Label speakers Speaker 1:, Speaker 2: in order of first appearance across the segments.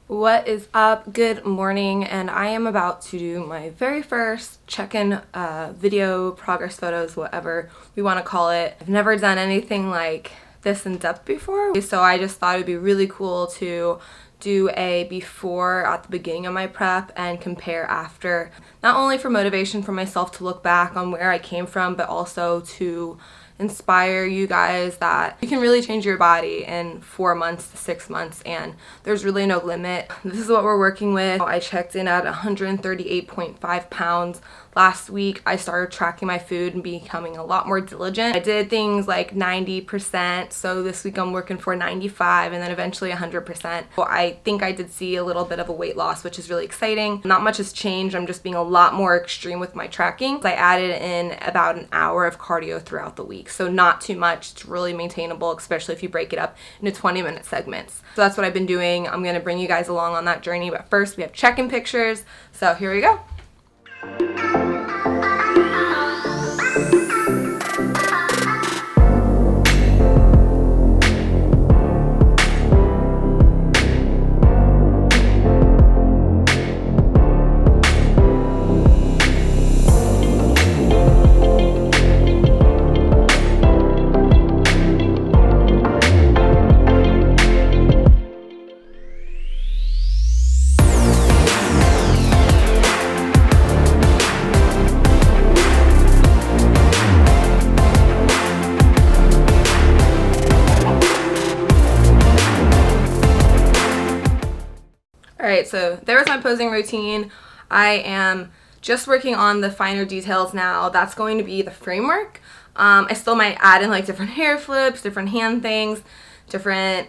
Speaker 1: What is up? Good morning, and I am about to do my very first check-in video, progress photos, whatever we want to call it. I've never done anything like this in depth before, so I just thought it would be really cool to do a before at the beginning of my prep and compare after, not only for motivation for myself to look back on where I came from, but also to inspire you guys that you can really change your body in 4 months to 6 months, and there's really no limit. This is what we're working with. I checked in at 138.5 pounds. Last week I started tracking my food and becoming a lot more diligent. I did things like 90%, so this week I'm working for 95 and then eventually 100%. So I think I did see a little bit of a weight loss, which is really exciting. Not much has changed. I'm just being a lot more extreme with my tracking. I added in about an hour of cardio throughout the week, so not too much. It's really maintainable, especially if you break it up into 20-minute segments. So that's what I've been doing. I'm going to bring you guys along on that journey, but first we have check-in pictures. So here we go. Alright, so there was my posing routine. I am just working on the finer details now. That's going to be the framework. I still might add in like different hair flips, different hand things, different,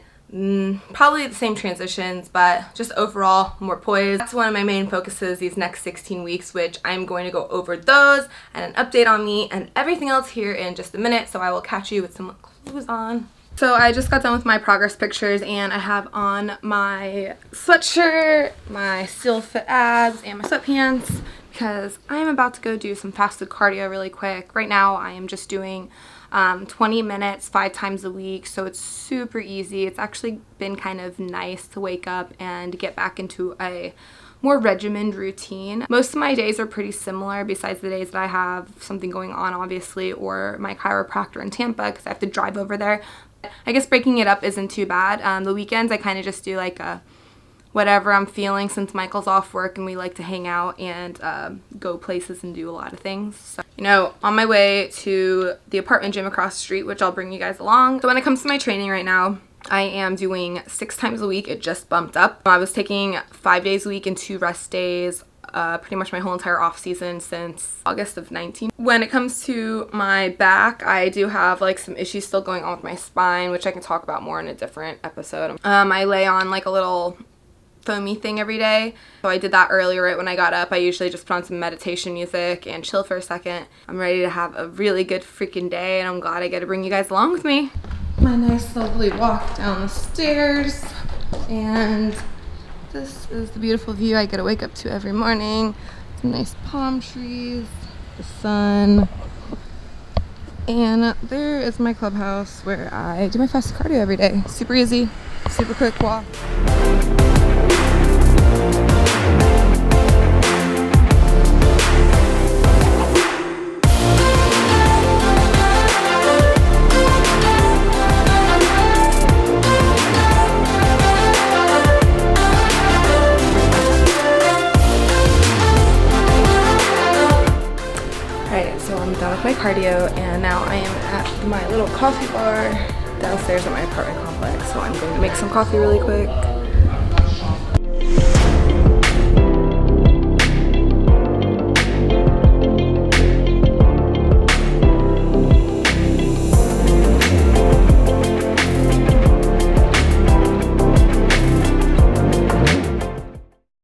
Speaker 1: probably the same transitions, but just overall more poise. That's one of my main focuses these next 16 weeks, which I'm going to go over those and an update on me and everything else here in just a minute. So I will catch you with some clothes on. So I just got done with my progress pictures, and I have on my sweatshirt, my still fit abs, and my sweatpants because I'm about to go do some fasted cardio really quick. Right now I am just doing 20 minutes 5 times a week, so it's super easy. It's actually been kind of nice to wake up and get back into a more regimented routine. Most of my days are pretty similar, besides the days that I have something going on, obviously, or my chiropractor in Tampa because I have to drive over there. I guess breaking it up isn't too bad. The weekends I kind of just do like a whatever I'm feeling, since Michael's off work and we like to hang out and go places and do a lot of things. So, you know, on my way to the apartment gym across the street, which I'll bring you guys along. So when it comes to my training right now, I am doing 6 times a week. It just bumped up. I was taking 5 days a week and 2 rest days pretty much my whole entire off season since August of 19. When it comes to my back, I do have like some issues still going on with my spine, which I can talk about more in a different episode. I lay on like a little foamy thing every day. So I did that earlier right when I got up. I usually just put on some meditation music and chill for a second. I'm ready to have a really good freaking day, and I'm glad I get to bring you guys along with me. My nice lovely walk down the stairs, and this is the beautiful view I get to wake up to every morning. Some nice palm trees, the sun, and there is my clubhouse where I do my fast cardio every day. Super easy, super quick walk. My cardio, and now I am at my little coffee bar downstairs at my apartment complex, so I'm going to make some coffee really quick.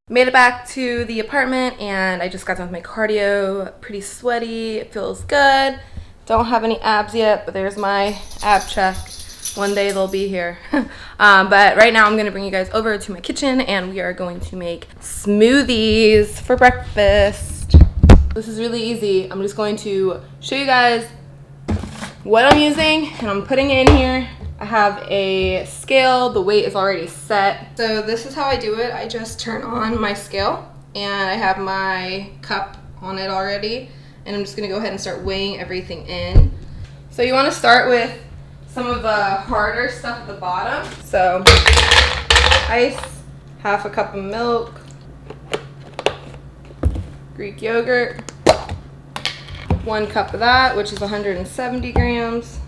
Speaker 1: Made it back to the apartment, and I just got done with my cardio. Pretty sweaty, it feels good. Don't have any abs yet, but there's my ab check. One day they'll be here. But right now I'm going to bring you guys over to my kitchen, and we are going to make smoothies for breakfast. This is really easy. I'm just going to show you guys what I'm using, and I'm putting it in here. I have a scale. The weight is already set. So this is how I do it. I just turn on my scale and I have my cup on it already. And I'm just gonna go ahead and start weighing everything in. So you wanna start with some of the harder stuff at the bottom. So ice, half a cup of milk, Greek yogurt, 1 cup of that, which is 170 grams.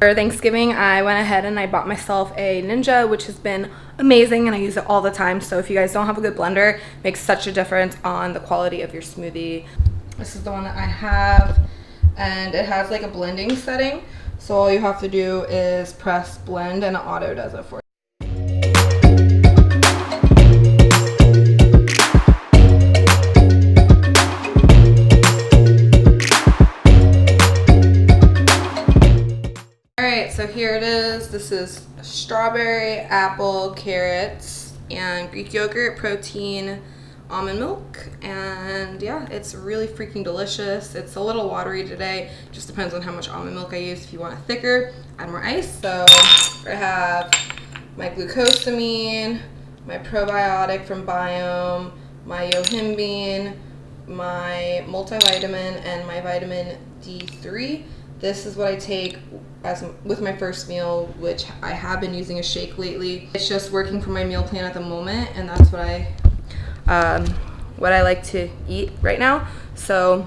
Speaker 1: For Thanksgiving, I went ahead and I bought myself a Ninja, which has been amazing, and I use it all the time. So if you guys don't have a good blender, it makes such a difference on the quality of your smoothie. This is the one that I have, and it has like a blending setting. So all you have to do is press blend and auto does it for you. So here it is. This is strawberry, apple, carrots, and Greek yogurt, protein, almond milk, and yeah, it's really freaking delicious. It's a little watery today. Just depends on how much almond milk I use. If you want it thicker, add more ice. So I have my glucosamine, my probiotic from Biome, my yohimbine, my multivitamin, and my vitamin D3. This is what I take with my first meal, which I have been using a shake lately. It's just working for my meal plan at the moment, and that's what I like to eat right now. So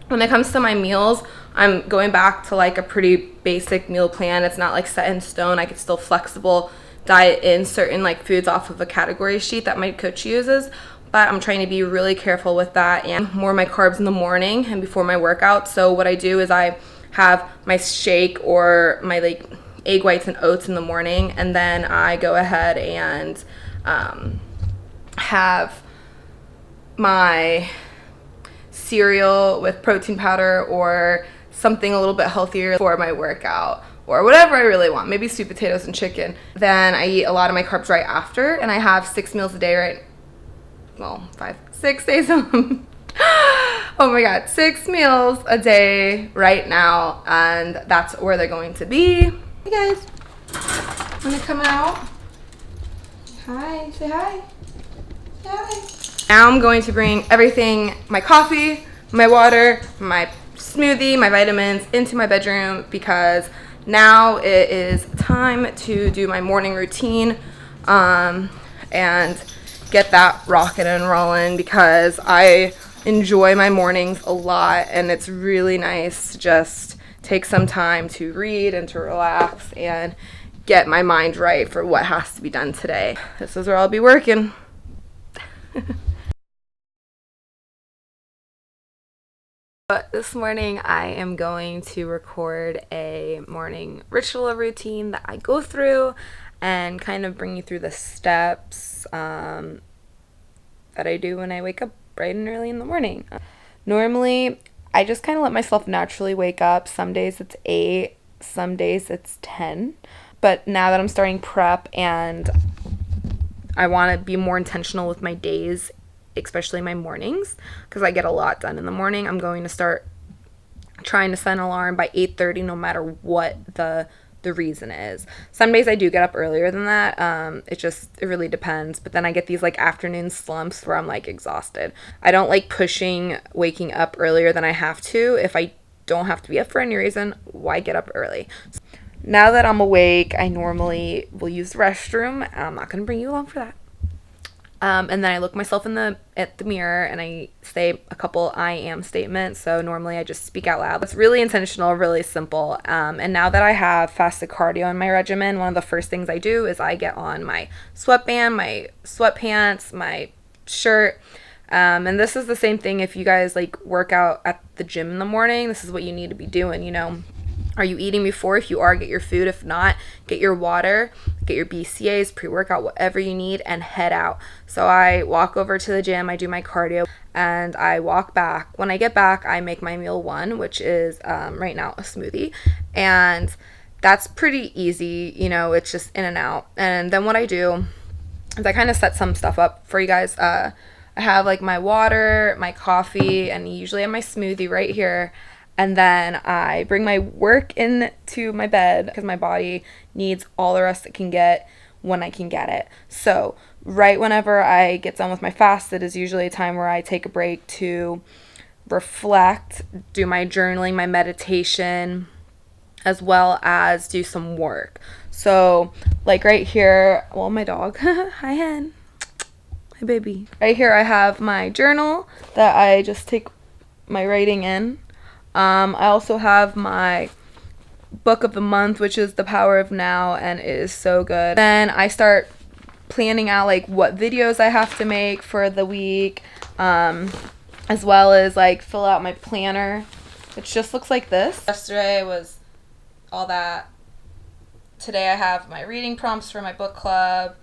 Speaker 1: when it comes to my meals, I'm going back to like a pretty basic meal plan. It's not like set in stone. I could still flexible diet in certain like foods off of a category sheet that my coach uses, but I'm trying to be really careful with that, and more of my carbs in the morning and before my workout. So what I do is I have my shake or my like egg whites and oats in the morning, and then I go ahead and have my cereal with protein powder or something a little bit healthier for my workout, or whatever I really want, maybe sweet potatoes and chicken. Then I eat a lot of my carbs right after, and I have 6 meals a day, right? Well, 6 days a month. Oh my god, 6 meals a day right now, and that's where they're going to be. Hey guys, wanna come out? Hi, say hi. Say hi. Now I'm going to bring everything, my coffee, my water, my smoothie, my vitamins into my bedroom, because now it is time to do my morning routine and get that rocking and rolling, because I enjoy my mornings a lot, and it's really nice to just take some time to read and to relax and get my mind right for what has to be done today. This is where I'll be working. But this morning I am going to record a morning ritual routine that I go through and kind of bring you through the steps that I do when I wake up bright and early in the morning. Normally, I just kind of let myself naturally wake up. Some days it's 8, some days it's 10. But now that I'm starting prep and I want to be more intentional with my days, especially my mornings, because I get a lot done in the morning, I'm going to start trying to set an alarm by 8:30 no matter what the reason is. Some days I do get up earlier than that. It really depends. But then I get these like afternoon slumps where I'm like exhausted. I don't like pushing waking up earlier than I have to. If I don't have to be up for any reason, why get up early? So now that I'm awake, I normally will use the restroom. I'm not going to bring you along for that. And then I look myself at the mirror and I say a couple I am statements. So normally I just speak out loud. It's really intentional, really simple. And now that I have fasted cardio in my regimen, one of the first things I do is I get on my sweatband, my sweatpants, my shirt. And this is the same thing if you guys like work out at the gym in the morning. This is what you need to be doing, Are you eating before? If you are, get your food. If not, get your water, get your BCAAs, pre-workout, whatever you need, and head out. So I walk over to the gym, I do my cardio, and I walk back. When I get back, I make my meal one, which is right now a smoothie. And that's pretty easy, you know, it's just in and out. And then what I do is I kind of set some stuff up for you guys. I have like my water, my coffee, and usually I have my smoothie right here. And then I bring my work into my bed because my body needs all the rest it can get when I can get it. So right whenever I get done with my fast, it is usually a time where I take a break to reflect, do my journaling, my meditation, as well as do some work. So like right here, well, my dog, hi hen, hi baby. Right here I have my journal that I just take my writing in. I also have my book of the month, which is The Power of Now, and it is so good. Then I start planning out like what videos I have to make for the week, as well as like fill out my planner, which just looks like this. Yesterday was all that. Today I have my reading prompts for my book club,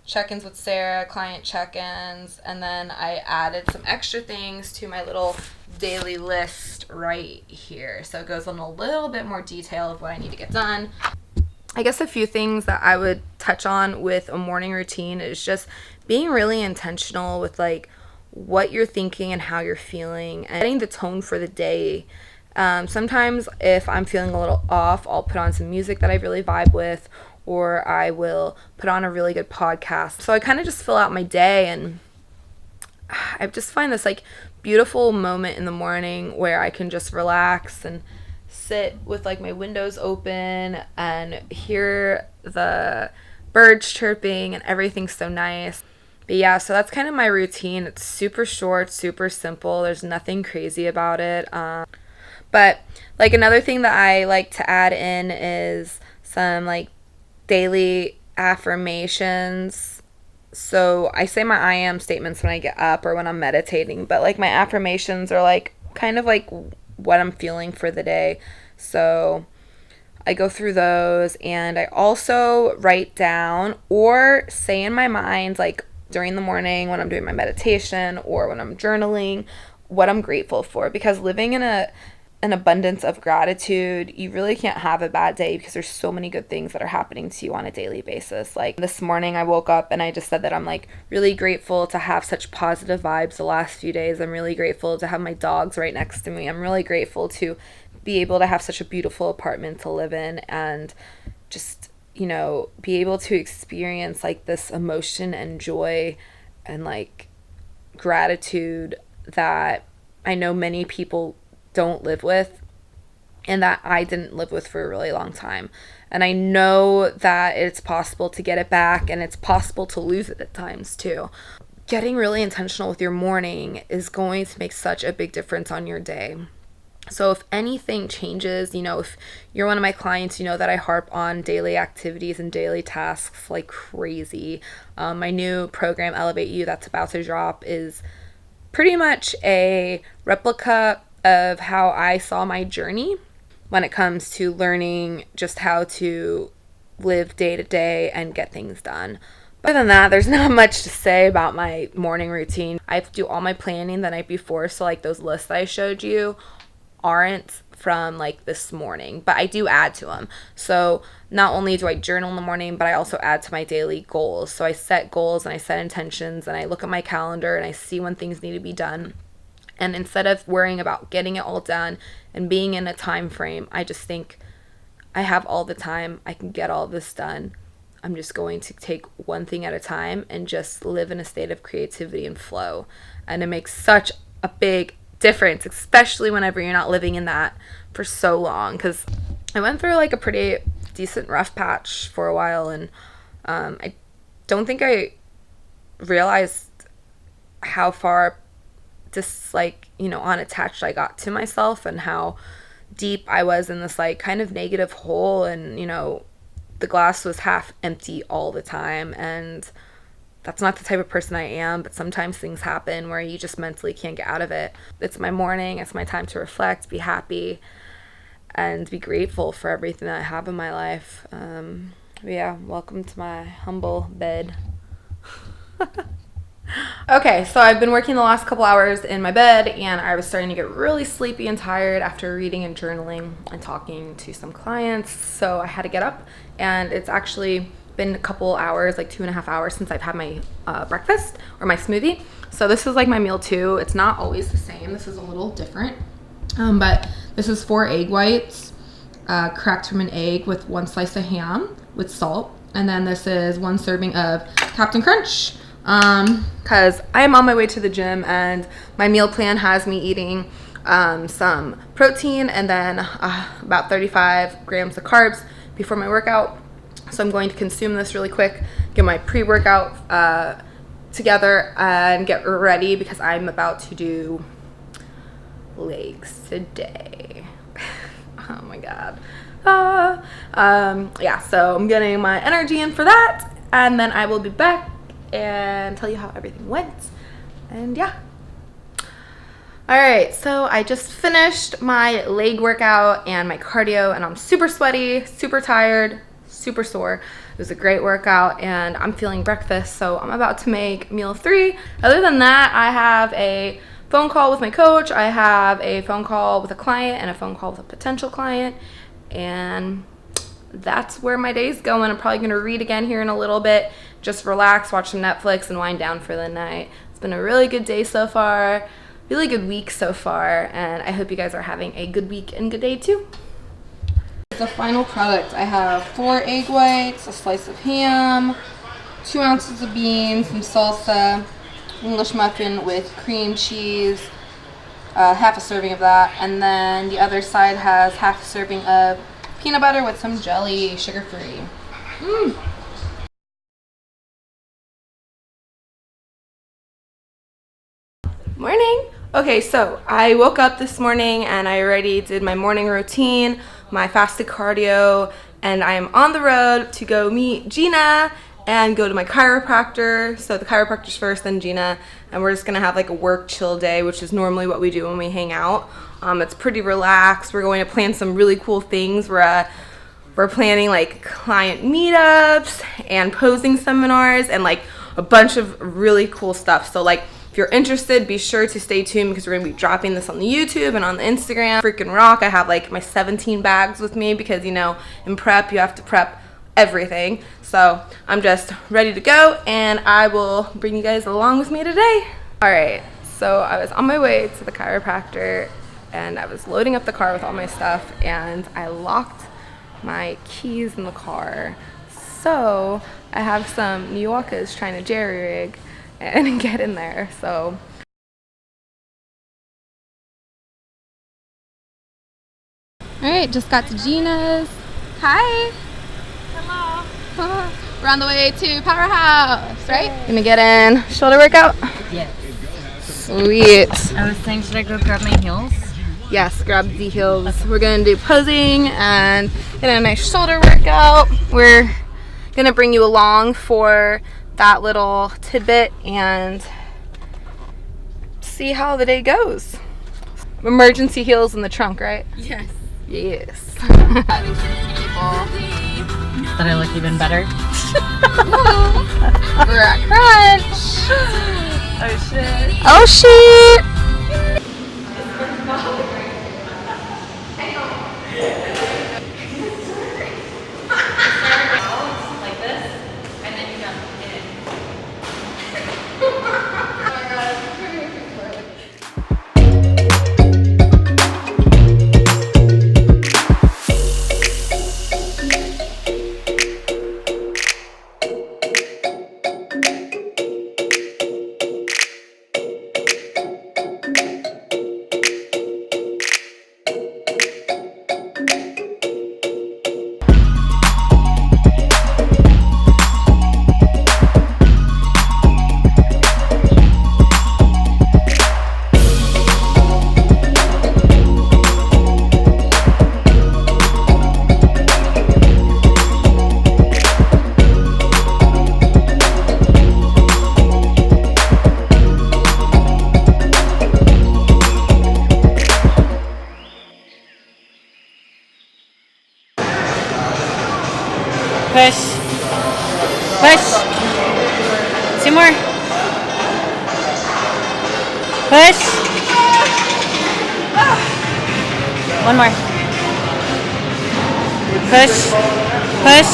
Speaker 1: check-ins with Sarah, client check-ins, and then I added some extra things to my little daily list right here. So it goes on a little bit more detail of what I need to get done. I guess a few things that I would touch on with a morning routine is just being really intentional with like what you're thinking and how you're feeling and setting the tone for the day. Sometimes if I'm feeling a little off, I'll put on some music that I really vibe with, or I will put on a really good podcast. So I kind of just fill out my day, and I just find this like beautiful moment in the morning where I can just relax and sit with like my windows open and hear the birds chirping and everything's so nice. But yeah, so that's kind of my routine. It's super short, super simple. There's nothing crazy about it. But like another thing that I like to add in is some like daily affirmations. So I say my I am statements when I get up or when I'm meditating, but like my affirmations are like kind of like what I'm feeling for the day. So I go through those, and I also write down or say in my mind, like during the morning when I'm doing my meditation or when I'm journaling, what I'm grateful for, because living in an abundance of gratitude, you really can't have a bad day because there's so many good things that are happening to you on a daily basis. Like this morning I woke up and I just said that I'm like really grateful to have such positive vibes the last few days. I'm really grateful to have my dogs right next to me. I'm really grateful to be able to have such a beautiful apartment to live in, and just, you know, be able to experience like this emotion and joy and like gratitude that I know many people don't live with, and that I didn't live with for a really long time. And I know that it's possible to get it back, and it's possible to lose it at times too. Getting really intentional with your morning is going to make such a big difference on your day. So if anything changes, you know, if you're one of my clients, you know that I harp on daily activities and daily tasks like crazy. My new program, Elevate You, that's about to drop, is pretty much a replica of how I saw my journey when it comes to learning just how to live day to day and get things done. But other than that, there's not much to say about my morning routine. I have to do all my planning the night before, so like those lists that I showed you aren't from like this morning, but I do add to them. So not only do I journal in the morning, but I also add to my daily goals. So I set goals and I set intentions, and I look at my calendar and I see when things need to be done. And instead of worrying about getting it all done and being in a time frame, I just think I have all the time. I can get all this done. I'm just going to take one thing at a time and just live in a state of creativity and flow. And it makes such a big difference, especially whenever you're not living in that for so long. Because I went through like a pretty decent rough patch for a while, and I don't think I realized how far just like, you know, unattached I got to myself, and how deep I was in this like kind of negative hole, and you know, the glass was half empty all the time. And that's not the type of person I am, but sometimes things happen where you just mentally can't get out of it. It's my morning, it's my time to reflect, be happy, and be grateful for everything that I have in my life. Yeah, welcome to my humble bed. Okay, so I've been working the last couple hours in my bed, and I was starting to get really sleepy and tired after reading and journaling and talking to some clients. So I had to get up, and it's actually been a couple hours, like 2.5 hours, since I've had my breakfast or my smoothie. So this is like my meal too. It's not always the same. This is a little different, but this is 4 egg whites, cracked from an egg with 1 slice of ham with salt, and then this is 1 serving of Captain Crunch. Because I am on my way to the gym, and my meal plan has me eating some protein and then about 35 grams of carbs before my workout. So I'm going to consume this really quick, get my pre-workout together, and get ready because I'm about to do legs today. Oh my god. Yeah, so I'm getting my energy in for that, and then I will be back and tell you how everything went. And yeah. Alright, so I just finished my leg workout and my cardio, and I'm super sweaty, super tired, super sore. It was a great workout, and I'm feeling breakfast, so I'm about to make meal 3. Other than that, I have a phone call with my coach, I have a phone call with a client, and a phone call with a potential client, and that's where my day's going. I'm probably going to read again here in a little bit, just relax, watch some Netflix, and wind down for the night. It's been a really good day so far, really good week so far, and I hope you guys are having a good week and good day too. The final product, I have 4 egg whites, a slice of ham, 2 ounces of beans, some salsa, English muffin with cream cheese, half a serving of that, and then the other side has half a serving of peanut butter with some jelly, sugar-free. Morning. Okay, so I woke up this morning and I already did my morning routine, my fasted cardio, and I am on the road to go meet Gina and go to my chiropractor. So the chiropractor's first, then Gina, and we're just gonna have like a work chill day, which is normally what we do when we hang out. It's pretty relaxed. We're going to plan some really cool things. We're planning like client meetups and posing seminars and like a bunch of really cool stuff. So like if you're interested, be sure to stay tuned because we're gonna be dropping this on the YouTube and on the Instagram. Freaking rock. I have like my 17 bags with me because, you know, in prep you have to prep everything. So I'm just ready to go, and I will bring you guys along with me today. All right, so I was on my way to the chiropractor and I was loading up the car with all my stuff, and I locked my keys in the car. So I have some New Yorkers trying to jerry rig and get in there. So all right, just got to Ginas. Hi. Hello. We're on the way to Powerhouse, right? Gonna get in shoulder workout.
Speaker 2: Yes.
Speaker 1: Sweet.
Speaker 2: I was saying, should I go grab my heels?
Speaker 1: Yes, grab the heels. Okay. We're gonna do posing and get a nice shoulder workout. We're gonna bring you along for that little tidbit and see how the day goes. Emergency heels in the trunk, right?
Speaker 2: Yes.
Speaker 1: Yes.
Speaker 2: That I look even better.
Speaker 1: We're at Crunch.
Speaker 2: Oh shit.
Speaker 1: Oh shit.
Speaker 2: Like this, and then you jump in. Push. Push. 2 more. Push. 1 more. Push. Push.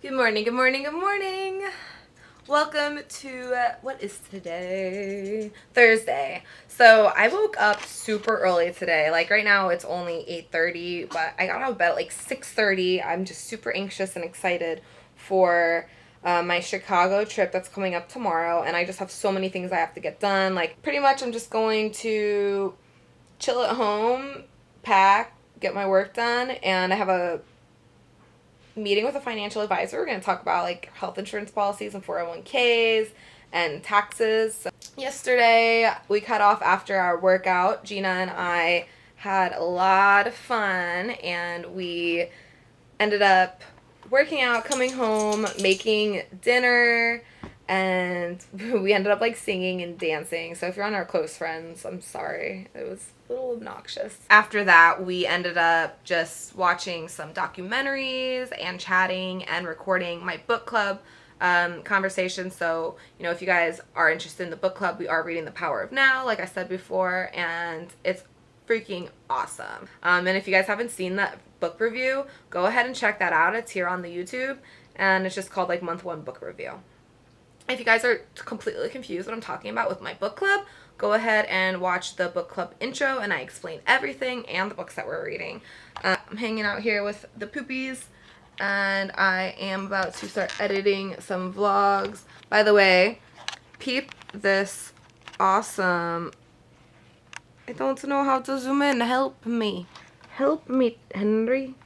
Speaker 1: Good morning, good morning, good morning. Welcome to, what is today? Thursday. So I woke up super early today. Like right now it's only 8:30, but I got out of bed at like 6:30. I'm just super anxious and excited for my Chicago trip that's coming up tomorrow. And I just have so many things I have to get done. Like pretty much I'm just going to chill at home, pack, get my work done, and I have a meeting with a financial advisor. We're going to talk about like health insurance policies and 401ks and taxes. So yesterday we cut off after our workout. Gina and I had a lot of fun and we ended up working out, coming home, making dinner, and we ended up like singing and dancing. So if you're on our close friends, I'm sorry. It was a little obnoxious. After that, we ended up just watching some documentaries and chatting and recording my book club conversation. So, you know, if you guys are interested in the book club, we are reading The Power of Now, like I said before, and it's freaking awesome. And if you guys haven't seen that book review, go ahead and check that out. It's here on the YouTube, and it's just called like Month 1 Book Review. If you guys are completely confused what I'm talking about with my book club, go ahead and watch the book club intro, and I explain everything and the books that we're reading. I'm hanging out here with the poopies, and I am about to start editing some vlogs. By the way, peep this awesome... I don't know how to zoom in. Help me. Help me, Henry.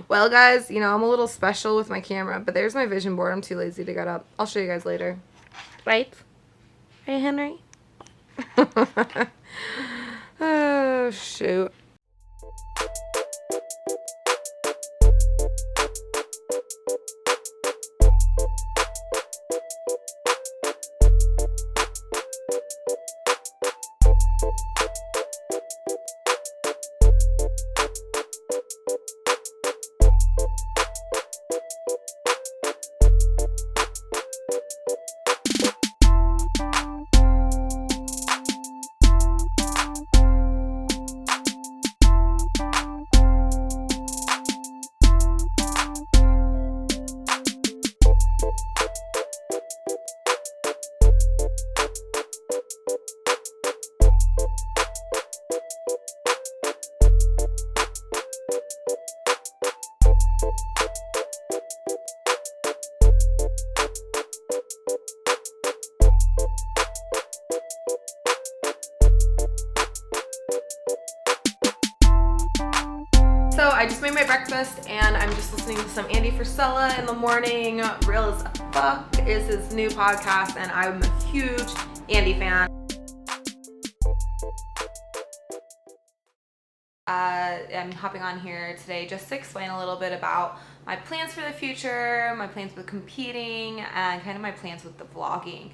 Speaker 1: Well, guys, you know, I'm a little special with my camera, but there's my vision board. I'm too lazy to get up. I'll show you guys later. Right? Hey, Henry? Oh, shoot. So I just made my breakfast and I'm just listening to some Andy Frisella in the morning. Real as Fuck is his new podcast, and I'm a huge Andy fan. I'm hopping on here today just to explain a little bit about my plans for the future, my plans with competing, and kind of my plans with the vlogging.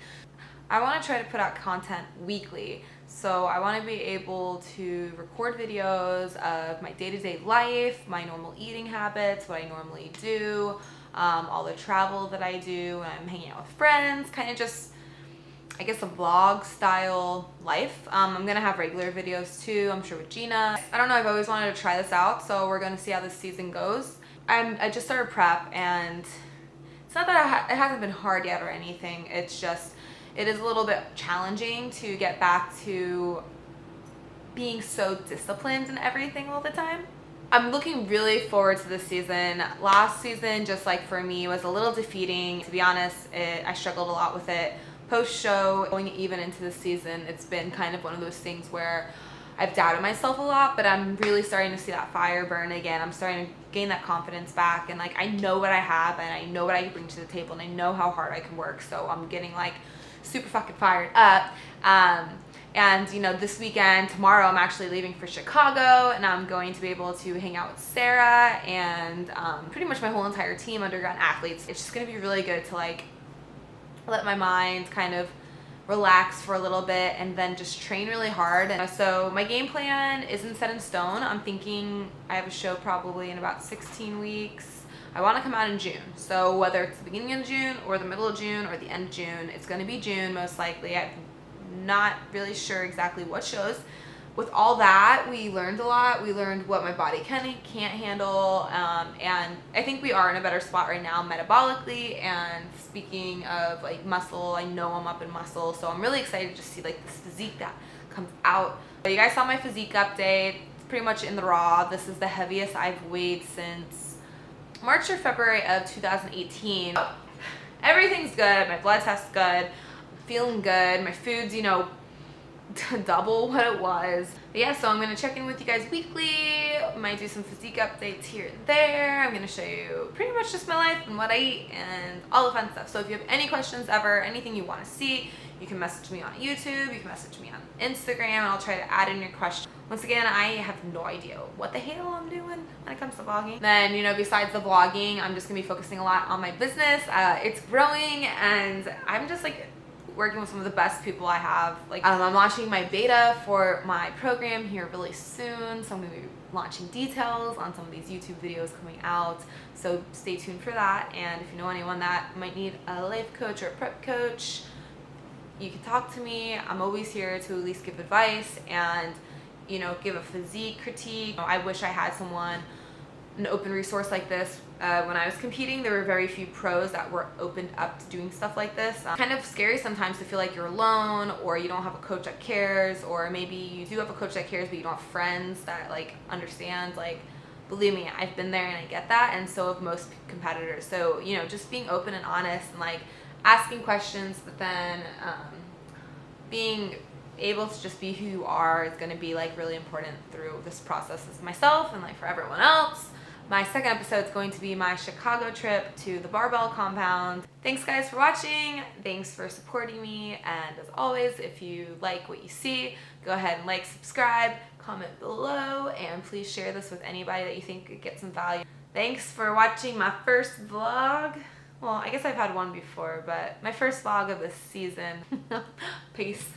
Speaker 1: I want to try to put out content weekly, so I want to be able to record videos of my day-to-day life, my normal eating habits, what I normally do, all the travel that I do when I'm hanging out with friends, kind of just I guess, a vlog style life. I'm gonna have regular videos too, I'm sure, with Ginas. I don't know, I've always wanted to try this out, so we're gonna see how this season goes. I just started prep, and it's not that it hasn't been hard yet or anything. It's just, it is a little bit challenging to get back to being so disciplined in everything all the time. I'm looking really forward to this season. Last season, just like for me, was a little defeating. To be honest, I struggled a lot with it. Post-show, going even into this season, it's been kind of one of those things where I've doubted myself a lot, but I'm really starting to see that fire burn again. I'm starting to gain that confidence back, and like I know what I have, and I know what I can bring to the table, and I know how hard I can work, so I'm getting like super fucking fired up. And you know, this weekend, tomorrow, I'm actually leaving for Chicago, and I'm going to be able to hang out with Sarah and pretty much my whole entire team, underground athletes. It's just gonna be really good to like let my mind kind of relax for a little bit and then just train really hard. And so my game plan isn't set in stone. I'm thinking I have a show probably in about 16 weeks. I want to come out in June. So whether it's the beginning of June or the middle of June or the end of June, it's going to be June most likely. I'm not really sure exactly what shows. With all that, we learned a lot. We learned what my body can and can't handle, and I think we are in a better spot right now metabolically. And speaking of like muscle, I know I'm up in muscle, so I'm really excited to see like this physique that comes out. So you guys saw my physique update. It's pretty much in the raw. This is the heaviest I've weighed since March or February of 2018. Everything's good. My blood test's good. I'm feeling good. My food's, you know, double what it was. But yeah, so I'm gonna check in with you guys weekly. Might do some physique updates here and there. I'm gonna show you pretty much just my life and what I eat and all the fun stuff. So if you have any questions ever, anything you want to see, you can message me on YouTube, you can message me on Instagram, and I'll try to add in your question. Once again, I have no idea what the hell I'm doing when it comes to vlogging. Then, you know, besides the vlogging, I'm just gonna be focusing a lot on my business. It's growing, and I'm just like working with some of the best people I have. Like I'm launching my beta for my program here really soon, so I'm gonna be launching details on some of these YouTube videos coming out, so stay tuned for that. And if you know anyone that might need a life coach or a prep coach, you can talk to me. I'm always here to at least give advice and, you know, give a physique critique. I wish I had an open resource like this. When I was competing, there were very few pros that were opened up to doing stuff like this. Kind of scary sometimes to feel like you're alone, or you don't have a coach that cares, or maybe you do have a coach that cares but you don't have friends that like understand. Like, believe me, I've been there and I get that, and so have most competitors. So, you know, just being open and honest and like asking questions, but then being able to just be who you are is going to be like really important through this process as myself and like for everyone else. My second episode is going to be my Chicago trip to the barbell compound. Thanks guys for watching. Thanks for supporting me. And as always, if you like what you see, go ahead and like, subscribe, comment below, and please share this with anybody that you think could get some value. Thanks for watching my first vlog. Well, I guess I've had one before, but my first vlog of this season. Peace.